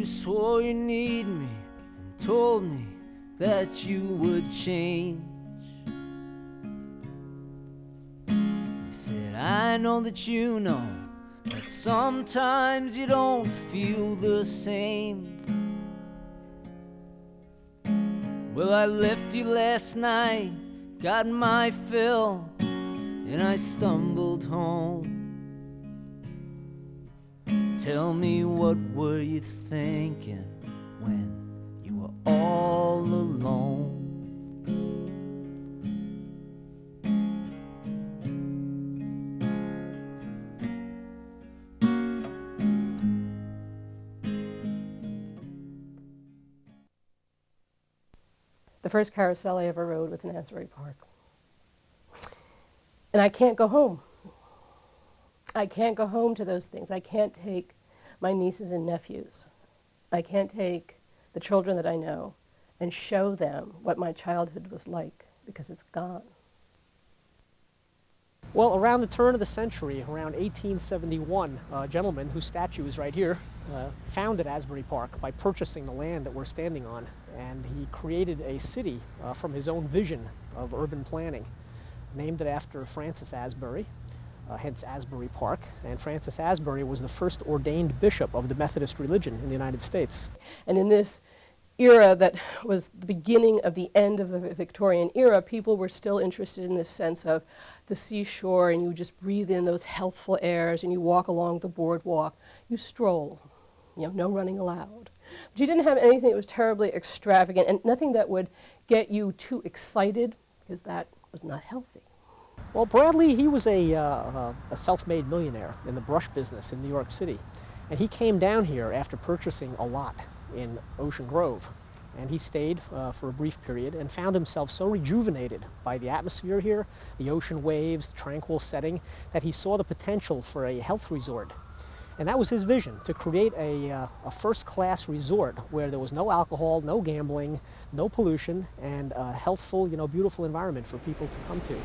You swore you need me and told me that you would change. You said, I know that you know that sometimes you don't feel the same. Well, I left you last night, got my fill, and I stumbled home. Tell me, what were you thinking when you were all alone? The first carousel I ever rode was in Asbury Park. And I can't go home. I can't go home to those things. I can't take my nieces and nephews. I can't take the children that I know and show them what my childhood was like, because it's gone. Well, around the turn of the century, around 1871, a gentleman whose statue is right here founded Asbury Park by purchasing the land that we're standing on, and he created a city from his own vision of urban planning, named it after Francis Asbury, hence Asbury Park. And Francis Asbury was the first ordained bishop of the Methodist religion in the United States. And in this era that was the beginning of the end of the Victorian era, people were still interested in this sense of the seashore, and you just breathe in those healthful airs, and you walk along the boardwalk, you stroll, you know, no running allowed. But you didn't have anything that was terribly extravagant, and nothing that would get you too excited, because that was not healthy. Well, Bradley, he was a self-made millionaire in the brush business in New York City. And he came down here after purchasing a lot in Ocean Grove. And he stayed for a brief period and found himself so rejuvenated by the atmosphere here, the ocean waves, the tranquil setting, that he saw the potential for a health resort. And that was his vision, to create a first-class resort where there was no alcohol, no gambling, no pollution, and a healthful, beautiful environment for people to come to.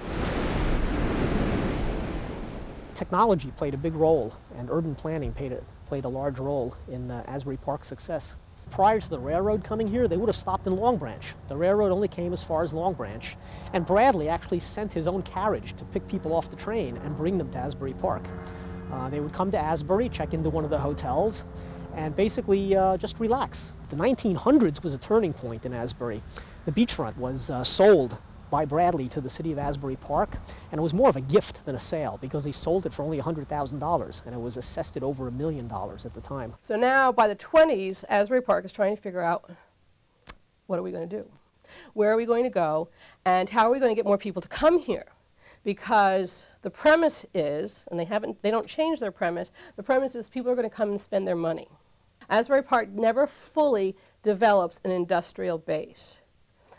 Technology played a big role, and urban planning played a large role in Asbury Park's success. Prior to the railroad coming here, they would have stopped in Long Branch. The railroad only came as far as Long Branch, and Bradley actually sent his own carriage to pick people off the train and bring them to Asbury Park. They would come to Asbury, check into one of the hotels, and basically just relax. The 1900s was a turning point in Asbury. The beachfront was sold by Bradley to the city of Asbury Park, and it was more of a gift than a sale, because he sold it for only $100,000, and it was assessed at over $1 million at the time. So now, by the 20s, Asbury Park is trying to figure out, what are we going to do? Where are we going to go? And how are we going to get more people to come here? Because the premise is, and they don't change their premise, the premise is people are going to come and spend their money. Asbury Park never fully develops an industrial base.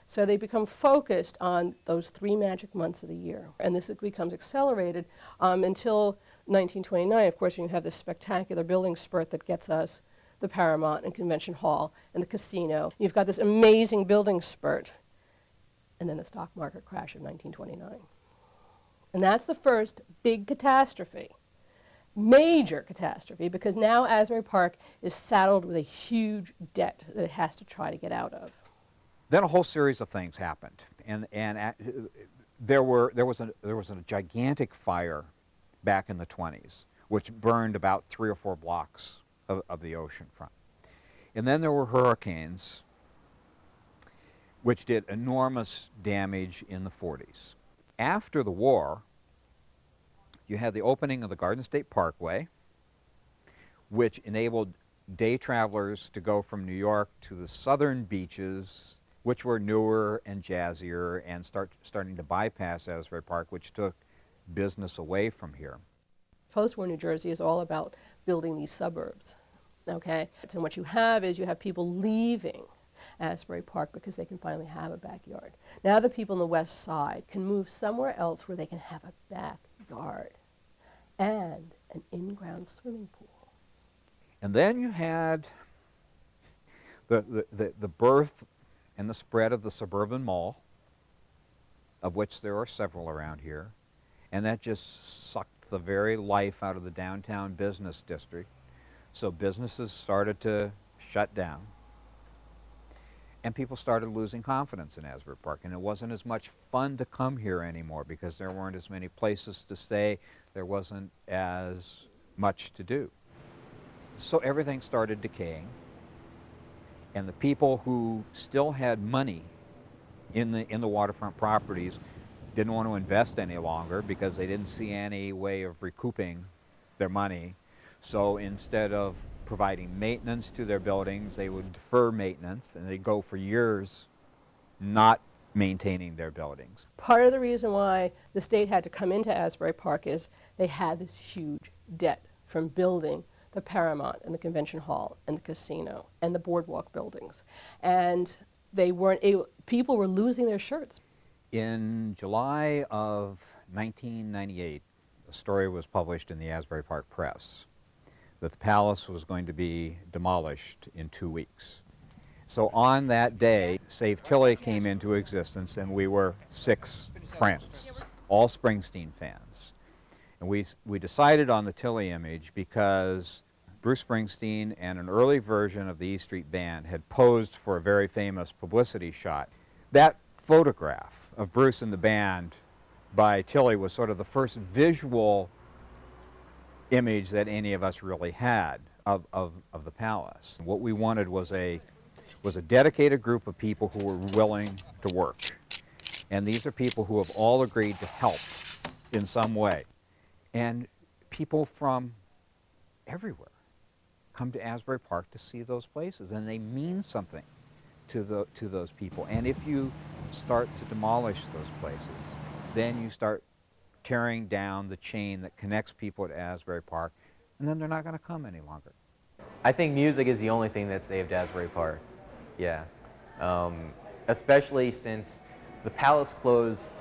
So they become focused on those 3 magic months of the year. And this becomes accelerated until 1929, of course, when you have this spectacular building spurt that gets us the Paramount and Convention Hall and the casino. You've got this amazing building spurt, and then the stock market crash of 1929. And that's the first big catastrophe, major catastrophe, because now Asbury Park is saddled with a huge debt that it has to try to get out of. Then a whole series of things happened, and there was a gigantic fire back in the 20s, which burned about 3 or 4 blocks of the ocean front. And then there were hurricanes, which did enormous damage in the 40s. After the war, you had the opening of the Garden State Parkway, which enabled day travelers to go from New York to the southern beaches, which were newer and jazzier, and starting to bypass Asbury Park, which took business away from here. Post-war New Jersey is all about building these suburbs, okay? And what you have is you have people leaving Asbury Park because they can finally have a backyard. Now the people on the west side can move somewhere else where they can have a backyard and an in-ground swimming pool. And then you had the birth and the spread of the suburban mall, of which there are several around here, and that just sucked the very life out of the downtown business district. So businesses started to shut down. And people started losing confidence in Asbury Park, and it wasn't as much fun to come here anymore because there weren't as many places to stay, there wasn't as much to do. So everything started decaying, and the people who still had money in the waterfront properties didn't want to invest any longer because they didn't see any way of recouping their money. So instead of providing maintenance to their buildings, they would defer maintenance, and they'd go for years not maintaining their buildings. Part of the reason why the state had to come into Asbury Park is they had this huge debt from building the Paramount and the Convention Hall and the casino and the boardwalk buildings. And they weren't able, people were losing their shirts. In July of 1998, a story was published in the Asbury Park Press that the palace was going to be demolished in 2 weeks. So on that day, Save Tilly came into existence, and we were 6 friends, all Springsteen fans. And we decided on the Tilly image because Bruce Springsteen and an early version of the E Street Band had posed for a very famous publicity shot. That photograph of Bruce and the band by Tilly was sort of the first visual image that any of us really had of the palace. What we wanted was a dedicated group of people who were willing to work. And these are people who have all agreed to help in some way. And people from everywhere come to Asbury Park to see those places, and they mean something to those people. And if you start to demolish those places, then you start tearing down the chain that connects people to Asbury Park, and then they're not going to come any longer. I think music is the only thing that saved Asbury Park. Yeah. Especially since the palace closed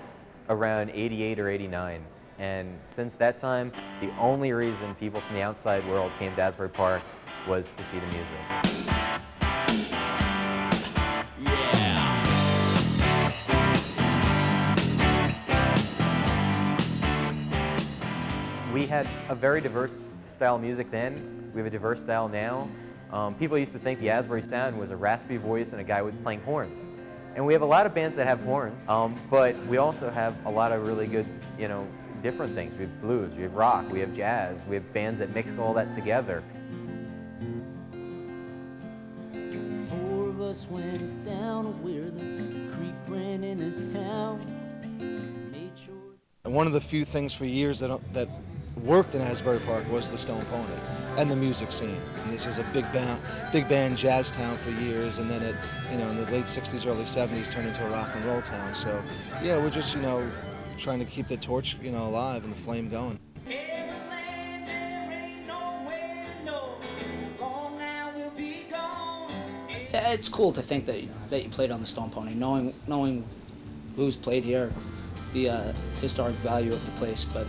around 88 or 89. And since that time, the only reason people from the outside world came to Asbury Park was to see the music. We had a very diverse style of music then. We have a diverse style now. People used to think the Asbury sound was a raspy voice and a guy with playing horns. And we have a lot of bands that have horns, but we also have a lot of really good, different things. We have blues, we have rock, we have jazz, we have bands that mix all that together. 4 of us went down where the creek ran into town. Made sure. One of the few things for years that worked in Asbury Park was the Stone Pony and the music scene. And this is a big band jazz town for years, and then it, in the late 60s, early 70s turned into a rock and roll town. So yeah, we're just, trying to keep the torch, alive and the flame going. Yeah, it's cool to think that you played on the Stone Pony, knowing who's played here, the historic value of the place. But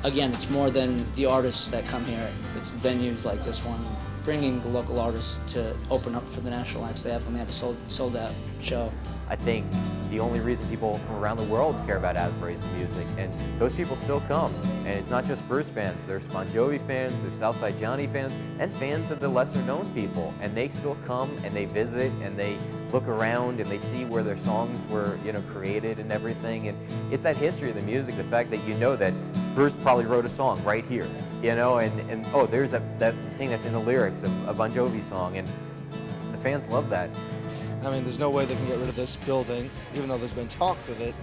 again, it's more than the artists that come here. It's venues like this one, bringing the local artists to open up for the national acts they have when they have a sold-out show. I think the only reason people from around the world care about Asbury is the music, and those people still come. And it's not just Bruce fans, there's Bon Jovi fans, there's Southside Johnny fans, and fans of the lesser-known people. And they still come, and they visit, and they look around, and they see where their songs were, created and everything. And it's that history of the music, the fact that that Bruce probably wrote a song right here, and oh, there's that thing that's in the lyrics of a Bon Jovi song, and the fans love that. I mean, there's no way they can get rid of this building, even though there's been talk of it.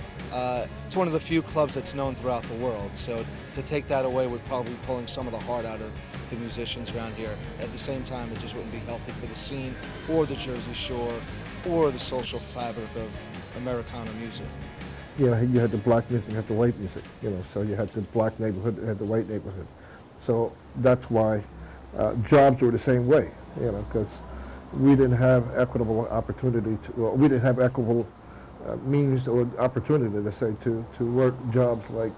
It's one of the few clubs that's known throughout the world, so to take that away would probably be pulling some of the heart out of the musicians around here. At the same time, it just wouldn't be healthy for the scene or the Jersey Shore or the social fabric of Americana music. You had the black music, you had the white music, so you had the black neighborhood, you had the white neighborhood. So that's why jobs were the same way, because we didn't have equitable opportunity we didn't have equitable means or opportunity, let's say, to work jobs like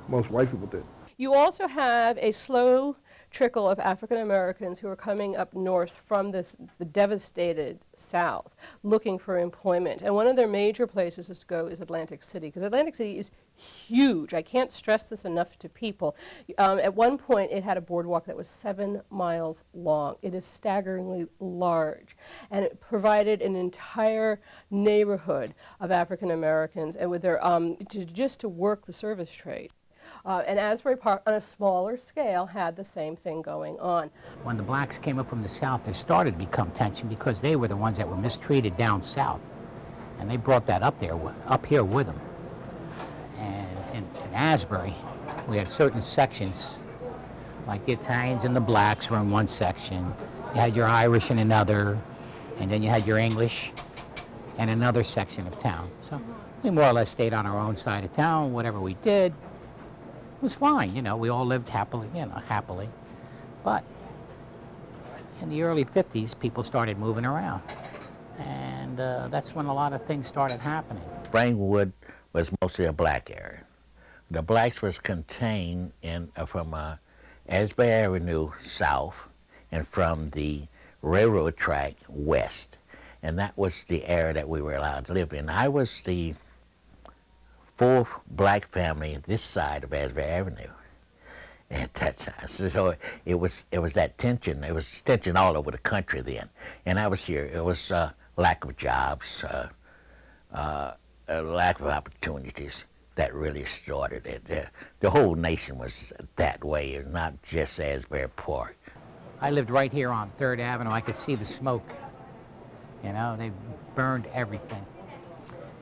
most white people did. You also have a slow trickle of African Americans who are coming up north from the devastated South looking for employment. And one of their major places to go is Atlantic City, because Atlantic City is huge. I can't stress this enough to people. At one point, it had a boardwalk that was 7 miles long. It is staggeringly large, and it provided an entire neighborhood of African Americans and with their just to work the service trade. And Asbury Park, on a smaller scale, had the same thing going on. When the blacks came up from the south, there started to become tension because they were the ones that were mistreated down south, and they brought that up here with them. And in Asbury, we had certain sections, like the Italians and the blacks were in one section. You had your Irish in another, and then you had your English in another section of town. So we more or less stayed on our own side of town. Whatever we did was fine. You know, we all lived happily, happily. But in the early 50s, people started moving around. And that's when a lot of things started happening. Springwood was mostly a black area. The blacks was contained from Asbury Avenue south and from the railroad track west. And that was the area that we were allowed to live in. I was the fourth black family this side of Asbury Avenue at that time. So it was that tension. It was tension all over the country then. And I was here. It was lack of jobs, a lack of opportunities that really started it. The whole nation was that way, not just Asbury Park. I lived right here on 3rd Avenue. I could see the smoke. You know, they burned everything.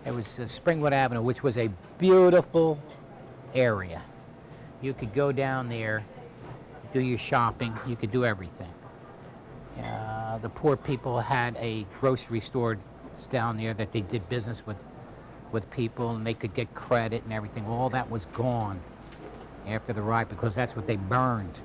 It was Springwood Avenue, which was a beautiful area. You could go down there, do your shopping, you could do everything. The poor people had a grocery store down there that they did business with people, and they could get credit and everything. All that was gone after the riot because that's what they burned.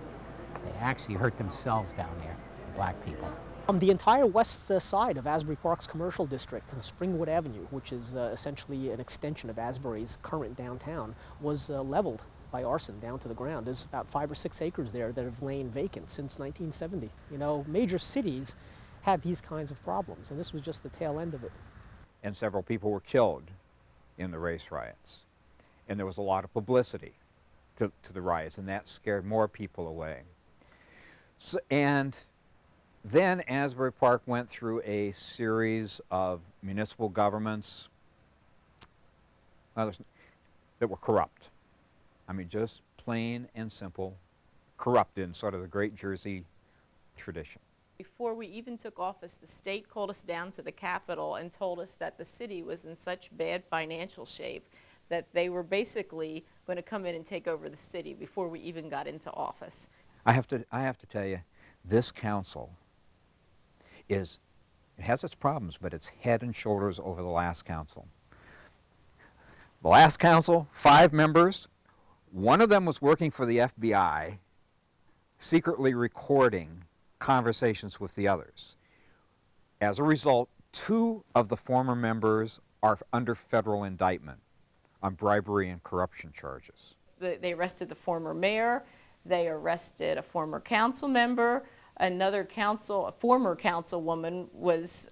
They actually hurt themselves down there, the black people. The entire west side of Asbury Park's commercial district, Springwood Avenue, which is essentially an extension of Asbury's current downtown, was leveled by arson down to the ground. There's about 5 or 6 acres there that have lain vacant since 1970. You know, major cities have these kinds of problems, and this was just the tail end of it. And several people were killed in the race riots. And there was a lot of publicity to the riots, and that scared more people away. And then Asbury Park went through a series of municipal governments that were corrupt. I mean, just plain and simple corrupt in sort of the great Jersey tradition. Before we even took office, the state called us down to the Capitol and told us that the city was in such bad financial shape that they were basically going to come in and take over the city before we even got into office. I have to tell you, this council it has its problems, but it's head and shoulders over the last council. The last council, 5 members, one of them was working for the FBI, secretly recording conversations with the others. As a result, 2 of the former members are under federal indictment on bribery and corruption charges. They arrested the former mayor, they arrested a former council member, a former councilwoman was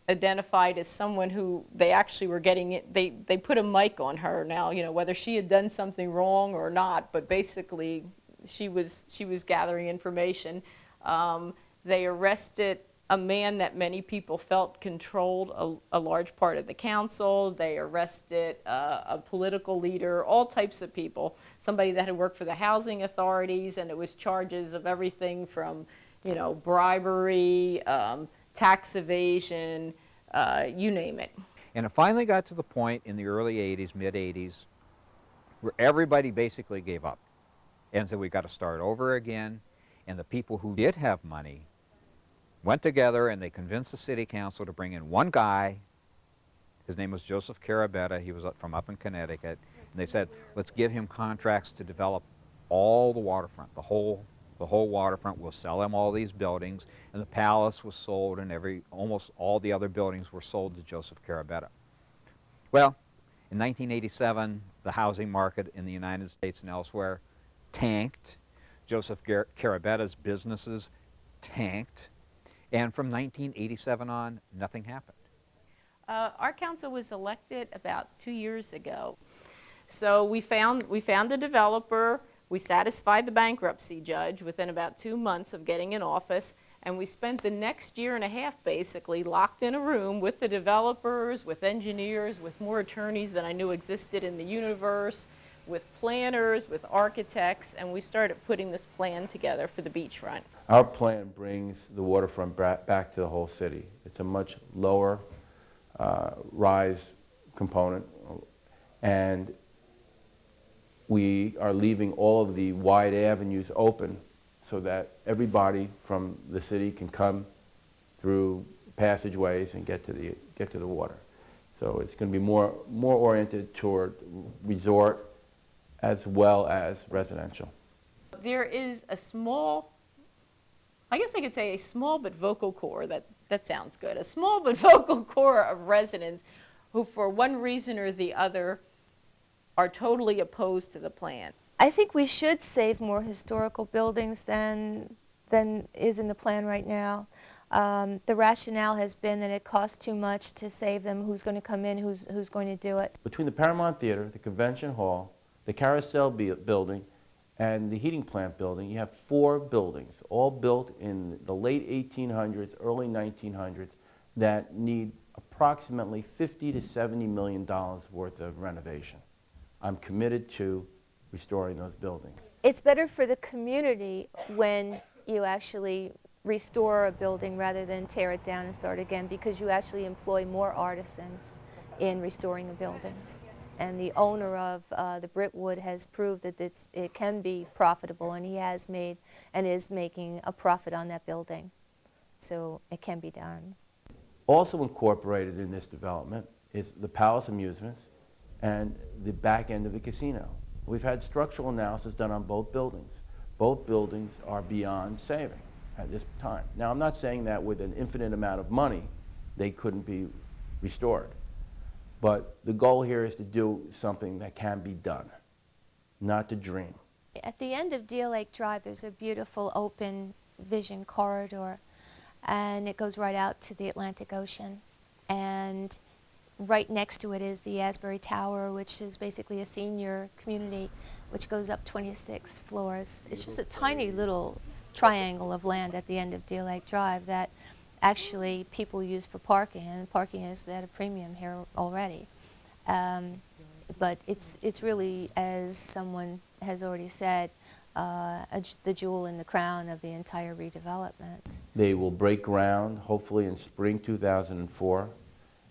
identified as someone who they actually were getting it. They put a mic on her now, you know, whether she had done something wrong or not, but basically she was gathering information. They arrested a man that many people felt controlled a large part of the council. They arrested a political leader, all types of people. Somebody that had worked for the housing authorities, and it was charges of everything from, you know, bribery, tax evasion, you name it. And it finally got to the point in the early 80s, mid-80s, where everybody basically gave up and said, we've got to start over again. And the people who did have money went together and they convinced the city council to bring in one guy. His name was Joseph Carabetta. He was from up in Connecticut. And they said, let's give him contracts to develop all the waterfront, the whole waterfront. We'll sell him all these buildings. And the palace was sold, and almost all the other buildings were sold to Joseph Carabetta. Well, in 1987, the housing market in the United States and elsewhere tanked. Joseph Carabetta's businesses tanked. And from 1987 on, nothing happened. Our council was elected about 2 years ago, So we found a developer. We satisfied the bankruptcy judge within about 2 months of getting in office, and we spent the next year and a half basically locked in a room with the developers, with engineers, with more attorneys than I knew existed in the universe, with planners, with architects, and we started putting this plan together for the beachfront. Our plan brings the waterfront back to the whole city. It's a much lower rise component, and we are leaving all of the wide avenues open so that everybody from the city can come through passageways and get to the water. So it's going to be more oriented toward resort as well as residential. There is a small, I guess I could say a small but vocal core, that sounds good, a small but vocal core of residents who for one reason or the other are totally opposed to the plan. I think we should save more historical buildings than is in the plan right now. The rationale has been that it costs too much to save them. Who's going to come in? Who's going to do it? Between the Paramount Theater, the Convention Hall, the Carousel building, and the heating plant building, you have 4 buildings, all built in the late 1800s, early 1900s, that need approximately $50 to $70 million worth of renovation. I'm committed to restoring those buildings. It's better for the community when you actually restore a building rather than tear it down and start again, because you actually employ more artisans in restoring a building. And the owner of the Brickwood has proved that it can be profitable, and he has made and is making a profit on that building. So it can be done. Also incorporated in this development is the Palace Amusements and the back end of the casino. We've had structural analysis done on both buildings. Both buildings are beyond saving at this time. Now, I'm not saying that with an infinite amount of money they couldn't be restored. But the goal here is to do something that can be done, not to dream. At the end of Deal Lake Drive, there's a beautiful open vision corridor, and it goes right out to the Atlantic Ocean. And right next to it is the Asbury Tower, which is basically a senior community, which goes up 26 floors. It's just a tiny little triangle of land at the end of Deal Lake Drive that actually people use for parking, and parking is at a premium here already. But it's really, as someone has already said, the jewel in the crown of the entire redevelopment. They will break ground hopefully in spring 2004,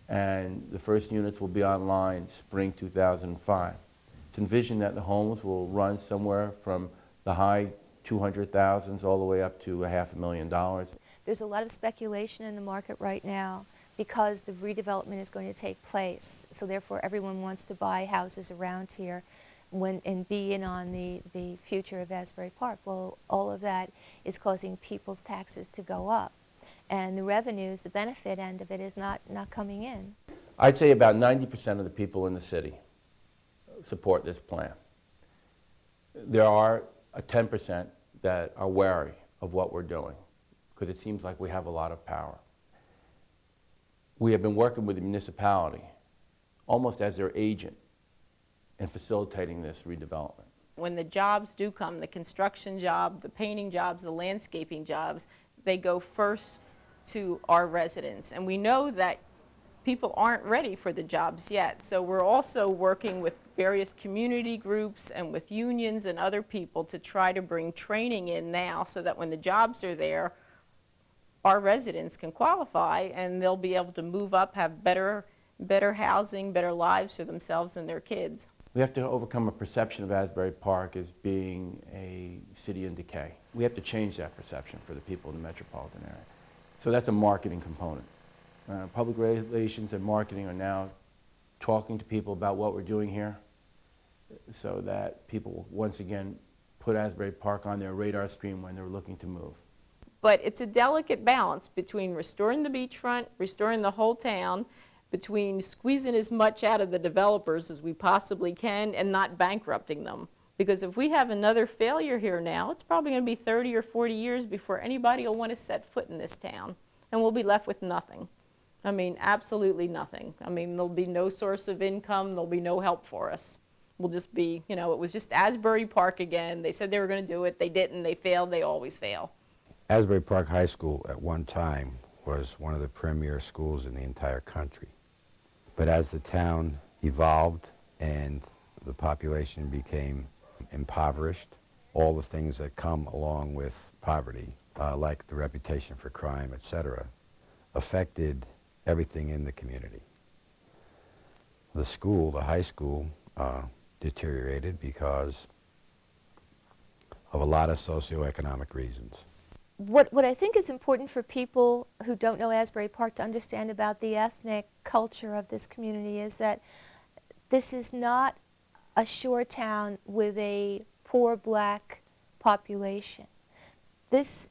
and the first units will be online spring 2005. It's envisioned that the homes will run somewhere from the high 200,000s all the way up to $500,000. There's a lot of speculation in the market right now because the redevelopment is going to take place. So therefore everyone wants to buy houses around here and be in on the future of Asbury Park. Well, all of that is causing people's taxes to go up. And the revenues, the benefit end of it is not coming in. I'd say about 90% of the people in the city support this plan. There are a 10% that are wary of what we're doing, because it seems like we have a lot of power. We have been working with the municipality almost as their agent in facilitating this redevelopment. When the jobs do come, the construction job, the painting jobs, the landscaping jobs, they go first to our residents. And we know that people aren't ready for the jobs yet. So we're also working with various community groups and with unions and other people to try to bring training in now so that when the jobs are there, our residents can qualify and they'll be able to move up, have better housing, better lives for themselves and their kids. We have to overcome a perception of Asbury Park as being a city in decay. We have to change that perception for the people in the metropolitan area. So that's a marketing component. Public relations and marketing are now talking to people about what we're doing here so that people will once again put Asbury Park on their radar screen when they're looking to move. But it's a delicate balance between restoring the beachfront, restoring the whole town, between squeezing as much out of the developers as we possibly can and not bankrupting them. Because if we have another failure here now, it's probably going to be 30 or 40 years before anybody will want to set foot in this town. And we'll be left with nothing. I mean, absolutely nothing. I mean, there'll be no source of income. There'll be no help for us. will just be, you know, it was just Asbury Park again. They said they were going to do it. They didn't. They failed. They always fail. Asbury Park High School at one time was one of the premier schools in the entire country. But as the town evolved and the population became impoverished, all the things that come along with poverty, like the reputation for crime, etc., affected everything in the community. The school, the high school, deteriorated because of a lot of socioeconomic reasons. What I think is important for people who don't know Asbury Park to understand about the ethnic culture of this community is that this is not a shore town with a poor black population. There's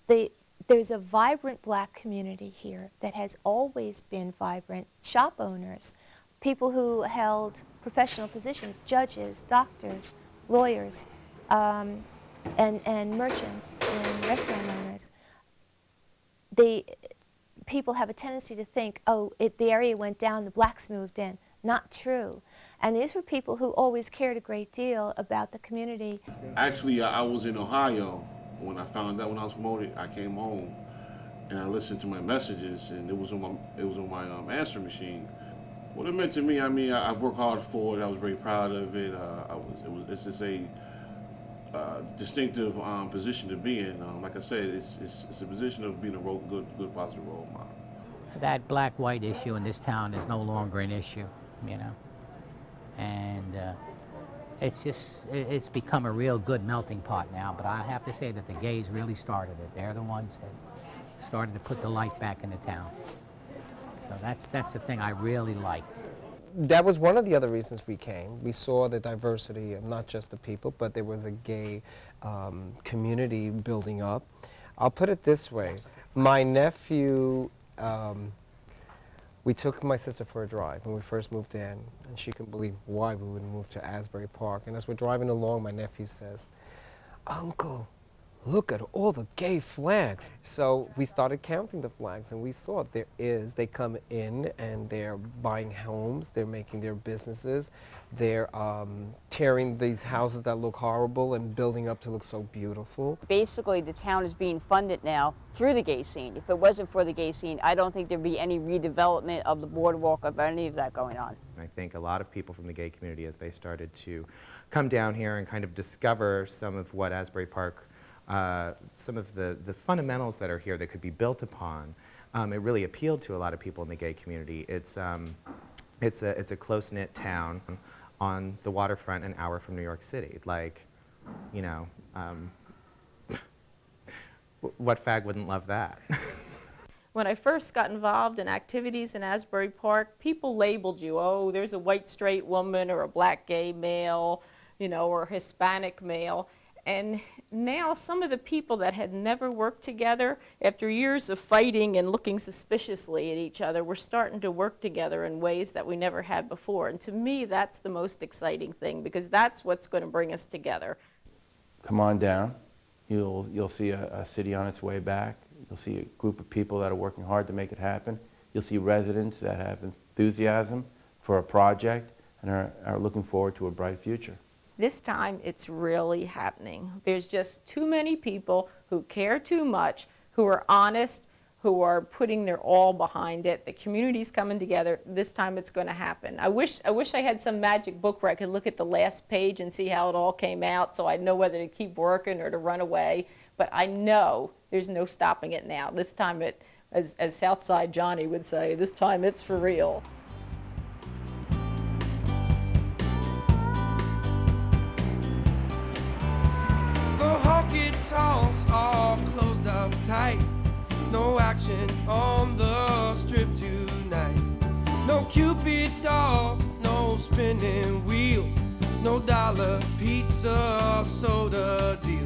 a vibrant black community here that has always been vibrant. Shop owners, people who held professional positions, judges, doctors, lawyers, and merchants and restaurant owners. People have a tendency to think, oh, the area went down, the blacks moved in. Not true. And these were people who always cared a great deal about the community. Actually, I was in Ohio. When I found out, when I was promoted, I came home and I listened to my messages, and it was on my answer machine. What it meant to me, I mean, I've worked hard for it. I was very proud of it. It's just a distinctive position to be in. Like I said, it's a position of being a good positive role model. That black-white issue in this town is no longer an issue, you know, and it's become a real good melting pot now. But I have to say that the gays really started it. They're the ones that started to put the light back in the town. So that's the thing I really like. That was one of the other reasons we came. We saw the diversity of not just the people, but there was a gay community building up. I'll put it this way. My nephew, we took my sister for a drive when we first moved in, and she couldn't believe why we would move to Asbury Park. And as we're driving along, my nephew says, "Uncle, look at all the gay flags." So we started counting the flags, and we saw they come in and they're buying homes, they're making their businesses, they're tearing these houses that look horrible and building up to look so beautiful. Basically, the town is being funded now through the gay scene. If it wasn't for the gay scene, I don't think there'd be any redevelopment of the boardwalk, of any of that going on. I think a lot of people from the gay community, as they started to come down here and kind of discover some of what Asbury Park, some of the fundamentals that are here that could be built upon, it really appealed to a lot of people in the gay community. It's a close-knit town on the waterfront, an hour from New York City. Like, you know, what fag wouldn't love that? When I first got involved in activities in Asbury Park, people labeled you, oh, there's a white straight woman or a black gay male, you know, or a Hispanic male. And now some of the people that had never worked together, after years of fighting and looking suspiciously at each other, were starting to work together in ways that we never had before. And to me, that's the most exciting thing, because that's what's going to bring us together. Come on down. You'll see a city on its way back. You'll see a group of people that are working hard to make it happen. You'll see residents that have enthusiasm for a project and are looking forward to a bright future. This time, it's really happening. There's just too many people who care too much, who are honest, who are putting their all behind it. The community's coming together. This time, it's going to happen. I wish I had some magic book where I could look at the last page and see how it all came out, so I'd know whether to keep working or to run away. But I know there's no stopping it now. This time, as Southside Johnny would say, this time it's for real. Talks all closed up tight. No action on the strip tonight. No Cupid dolls, no spinning wheels, no dollar pizza soda deal.